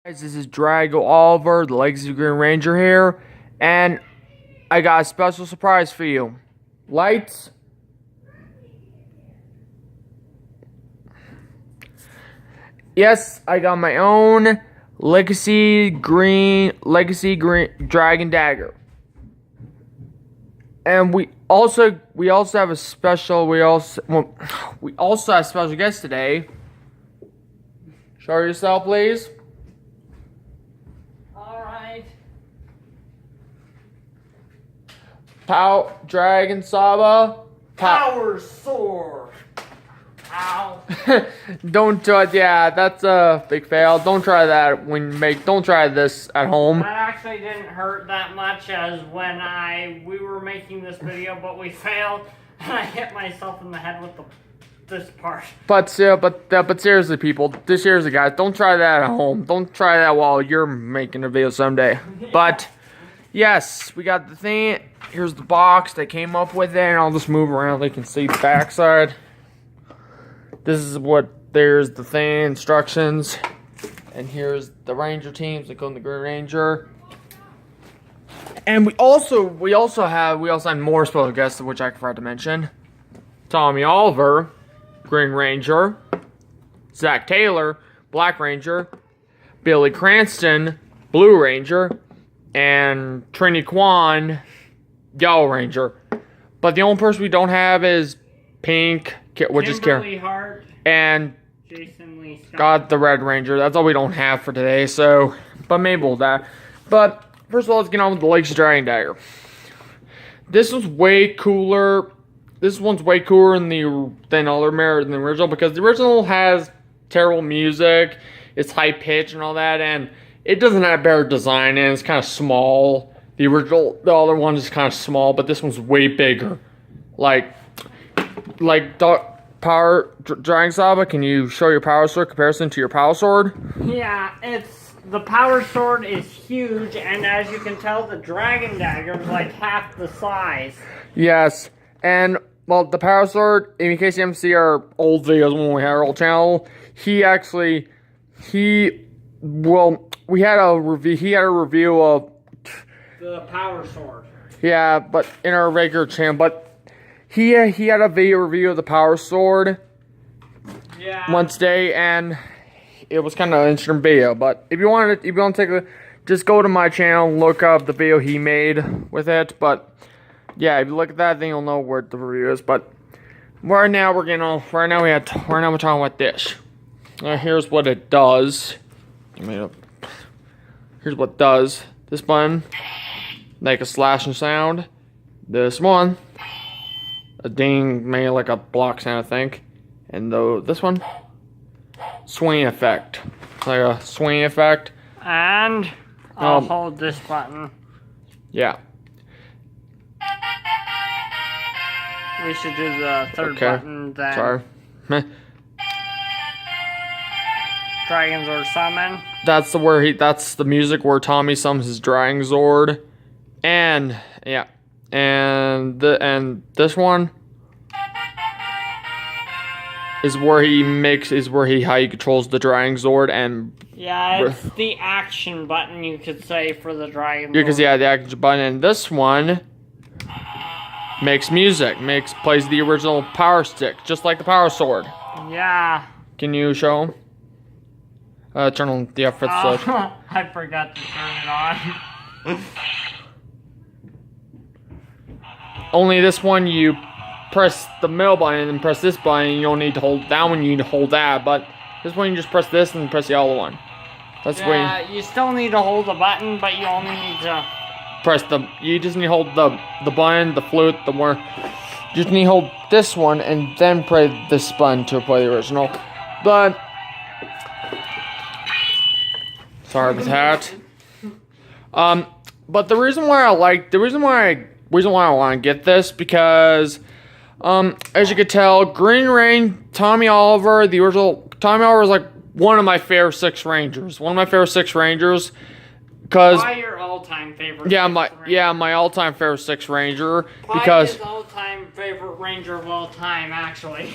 Guys, this is Drago Oliver, the Legacy Green Ranger here, and I got a special surprise for you. Lights. Yes, I got my own Legacy Green Dragon Dagger. And we also have a special we also have a special guest today. Show yourself, please. DragonSaba. PowerSword. Ow. Don't try. Yeah, that's a big fail. Don't try that don't try this at home. That actually didn't hurt that much as when we were making this video, but we failed and I hit myself in the head with this part. But seriously, people, seriously, guys, don't try that at home. Don't try that while you're making a video someday. Yeah. But yes, we got the thing. Here's the box that came up with it, and I'll just move around so you can see the backside. This is there's the thing, instructions, and here's the Ranger teams that go in the Green Ranger. And we also have more special guests, which I forgot to mention. Tommy Oliver, Green Ranger. Zach Taylor, Black Ranger. Billy Cranston, Blue Ranger. And Trini Kwan, Yellow Ranger. But the only person we don't have is Pink, which is Karen. Hart, and Jason Lee Scott. Got the Red Ranger. That's all we don't have for today. So, but maybe we'll die. But first of all, let's get on with the Legacy Dragon Dagger. This one's way cooler. This one's way cooler than the original, because the original has terrible music. It's high pitched and all that, and it doesn't have better design, and it's kind of small. The other one is kind of small, but this one's way bigger. Like DragonSaba, can you show your PowerSword comparison to your PowerSword? Yeah, the PowerSword is huge, and as you can tell, the Dragon Dagger is like half the size. Yes, and well, the PowerSword, in case you haven't seen our old videos when we had our old channel, we had a review of the PowerSword. Yeah, but in our regular channel, but he had a video review of the PowerSword. Yeah. Once day, and it was kind of an interesting video. But if you want to take a, just go to my channel and look up the video he made with it. But yeah, if you look at that, then you'll know where the review is. But right now we're talking about this. Here's what it does. Here's what it does. This button, make a slashing sound. This one, a ding, made like a block sound, I think. And this one, swing effect. Like a swing effect. And I'll hold this button. Yeah. We should do the third button then. Sorry. DragonSword summon. That's the music where Tommy summons his DragonSword. And yeah. And this one is where he how he controls the DragonSword, and yeah, it's the action button, you could say, for the DragonSword. Because yeah, the action button, and this one makes music, plays the original power stick, just like the PowerSword. Yeah. Can you show him? Turn on the effort switch. I forgot to turn it on. Only this one, you press the middle button and then press this button. You don't need to hold that one, you need to hold that. But this one, you just press this and press the other one. That's you still need to hold the button, but you only need to press you just need to hold the button, the flute, you just need to hold this one and then press this button to play the original. But sorry about that. But the reason why I want to get this, because as you could tell, Green Rain, Tommy Oliver, the original Tommy Oliver is like one of my favorite six Rangers. Because why your all-time favorite? My all-time favorite six Ranger. Probably because his all-time favorite Ranger of all time, actually.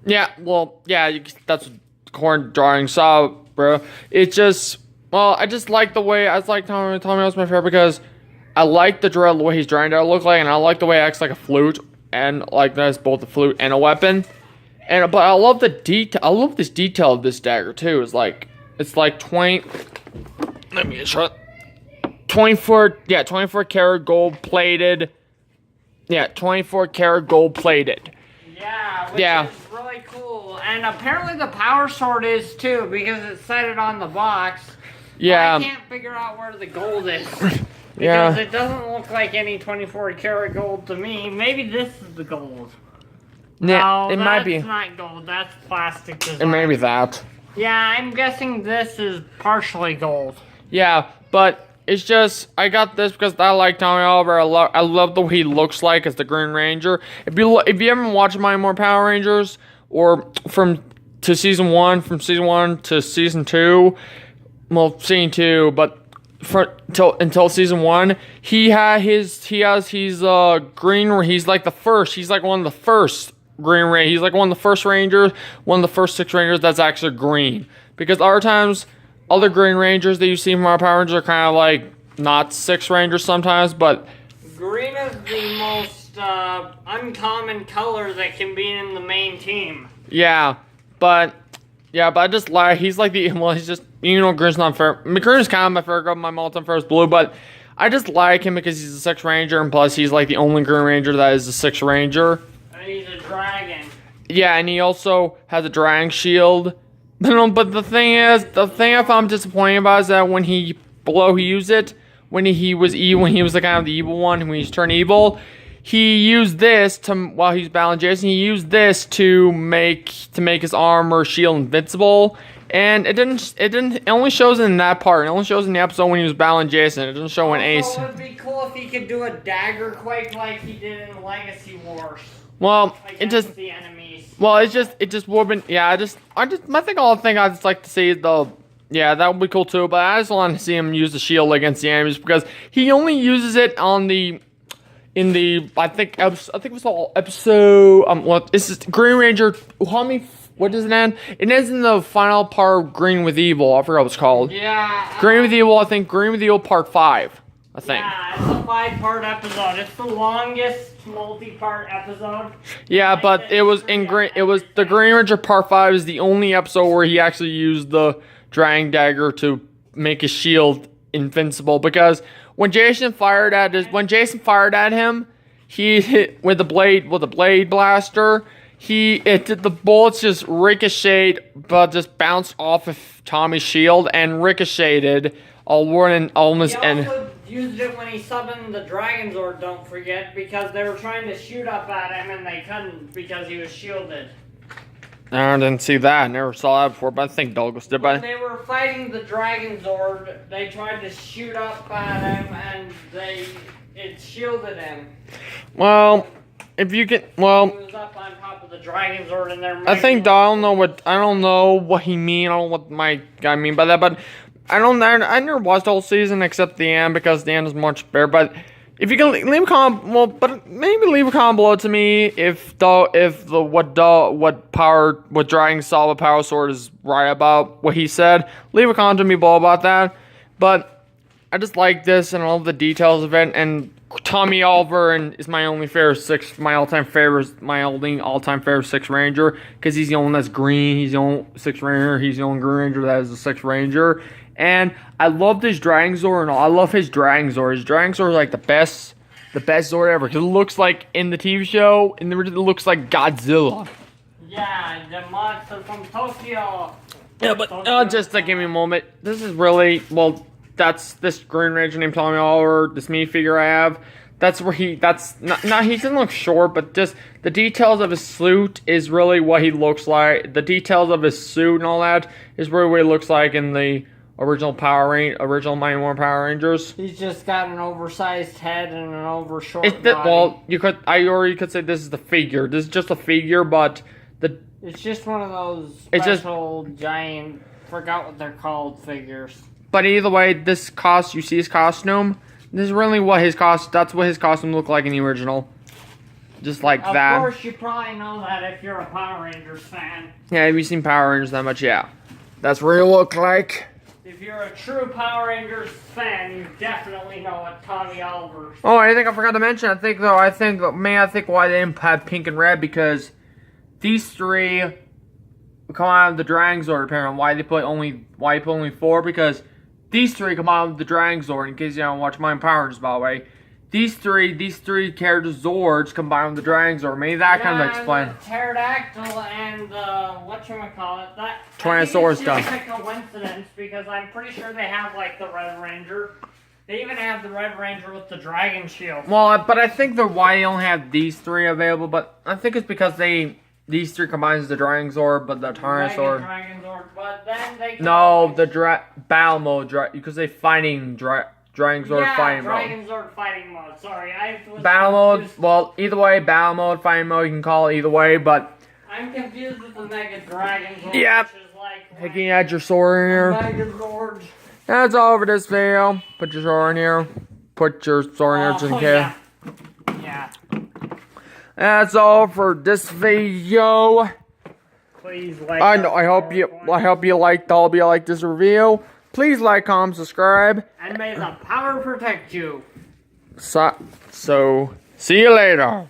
Yeah, well, yeah, that's according to DragonSaba, bro. It's just Well, I just like the way, I was like Tommy was my favorite because I like the way he's trying to look like, and I like the way it acts like a flute, and like that's both a flute and a weapon. But I love the detail. I love this detail of this dagger too. It's like 20. Let me just shut. 24 karat gold plated. Yeah, 24 karat gold plated. Yeah, which is really cool. And apparently the PowerSword is too, because it said it on the box. Yeah. I can't figure out where the gold is. Because it doesn't look like any 24 karat gold to me. Maybe this is the gold. Yeah, no, it might be. That's not gold. That's plastic design. It may be that. Yeah, I'm guessing this is partially gold. Yeah, but it's just, I got this because I like Tommy Oliver. I love the way he looks like as the Green Ranger. If you haven't watched my more Power Rangers, or from season 1 to season 2, well, season 2, but until season 1, he's green. He's like the first. He's like one of the first Green Ranger. He's like one of the first Rangers, one of the first 6 Rangers that's actually green. Because other times, other Green Rangers that you see from our Power Rangers are kind of like not 6 Rangers sometimes, but green is the most uncommon color that can be in the main team. Yeah, but I just like, he's like he's just, green's not fair. Green is kind of my favorite color, my all-time favorite is blue, but I just like him because he's a 6th Ranger, and plus he's like the only Green Ranger that is a 6th Ranger. And he's a dragon. Yeah, and he also has a dragon shield. But the thing I found disappointing about is that when he used it, when he was the kind of the evil one, when he's turned evil, he used this while he's battling Jason, he used this to make his armor shield invincible. And it only shows in that part. It only shows in the episode when he was battling Jason. It doesn't show in Ace. It would be cool if he could do a dagger quake like he did in Legacy Wars. Well, the enemies. Well, it just would have been, yeah, I think I'd just like to see that would be cool too, but I just want to see him use the shield against the enemies, because he only uses it I think it was all episode, this is Green Ranger, what does it end? It ends in the final part of Green with Evil, I forgot what it's called. Yeah. Green with Evil, I think Green with Evil part 5, I think. Yeah, it's a 5-part episode. It's the longest multi-part episode. Yeah, but it was the Green Ranger Part 5 is the only episode where he actually used the Dragon Dagger to make his shield invincible, because when Jason fired at him, he hit with the blade blaster. The bullets just ricocheted, but just bounced off of Tommy's shield and ricocheted almost. He used it when he summoned the DragonSword, don't forget, because they were trying to shoot up at him and they couldn't because he was shielded. I didn't see that. I never saw that before, but I think Douglas did. When they were fighting the DragonSword, they tried to shoot up at him and it shielded him. Well, if you can, he was up on top of the DragonSword and they're I don't know what he mean. I don't know what my guy mean by that, but I never watched the whole season except the end, because the end is much better. But if you can leave a comment, maybe leave a comment below to me if what DragonSaba PowerSword is right about what he said. Leave a comment to me below about that. But I just like this and all the details of it. And Tommy Oliver is my only favorite all-time favorite 6th Ranger, because he's the only one that's green. He's the only 6th Ranger. He's the only Green Ranger that is a 6th Ranger. And I loved his DragonSword and all. I love his DragonSword. His DragonSword is like the best Zord ever. Because it looks like in the TV show, it looks like Godzilla. Yeah, the monster from Tokyo. Yeah, but just give me a moment. This is really, that's this Green Ranger named Tommy Oliver, this minifigure I have. That's where he doesn't look short, but just the details of his suit is really what he looks like. The details of his suit and all that is really what he looks like in the original Mighty Morphin Power Rangers. He's just got an oversized head and an overshort body. Well, you could say this is the figure. This is just a figure, but it's just one of those special giant, forgot what they're called, figures. But either way, you see his costume. This is really that's what his costume looked like in the original. Just like that. Of course, you probably know that if you're a Power Rangers fan. Yeah, have you seen Power Rangers that much? Yeah. That's what it looked like. If you're a true Power Rangers fan, you definitely know what Tommy Oliver's. Oh, I think I forgot to mention. I think why they didn't have pink and red because these three come out of the Dragon Zord. Apparently, why you put only 4? Because these three come out of the Dragon Zord. In case you don't watch my Power Rangers, by the way, these three characters Zords combined with the Dragon Zord. Maybe that kind of explain. The pterodactyl and whatchamacallit, that Tyrannosaurus I think it's just a coincidence because I'm pretty sure they have like the Red Ranger. They even have the Red Ranger with the Dragon Shield. Well, but I think why they only have these 3 available, but I think it's because these 3 combines the Dragon Zord, but the Tyrannosaurus. Dragon Zord, but then they No, the battle mode, because they fighting Dragon Zord fighting mode. Dragon Zord fighting mode. Sorry, I was battle confused. mode. Well, either way, battle mode, fighting mode. You can call it either way, but I'm confused with the Mega Dragon Zord. Yep. Which is like picking at your sword in here. Mega Zord. That's all for this video. Put your sword in here. Put your sword in here just in case. Yeah. That's all for this video. Please like. I hope you liked this review. Please like, comment, subscribe. And may the power protect you. So see you later.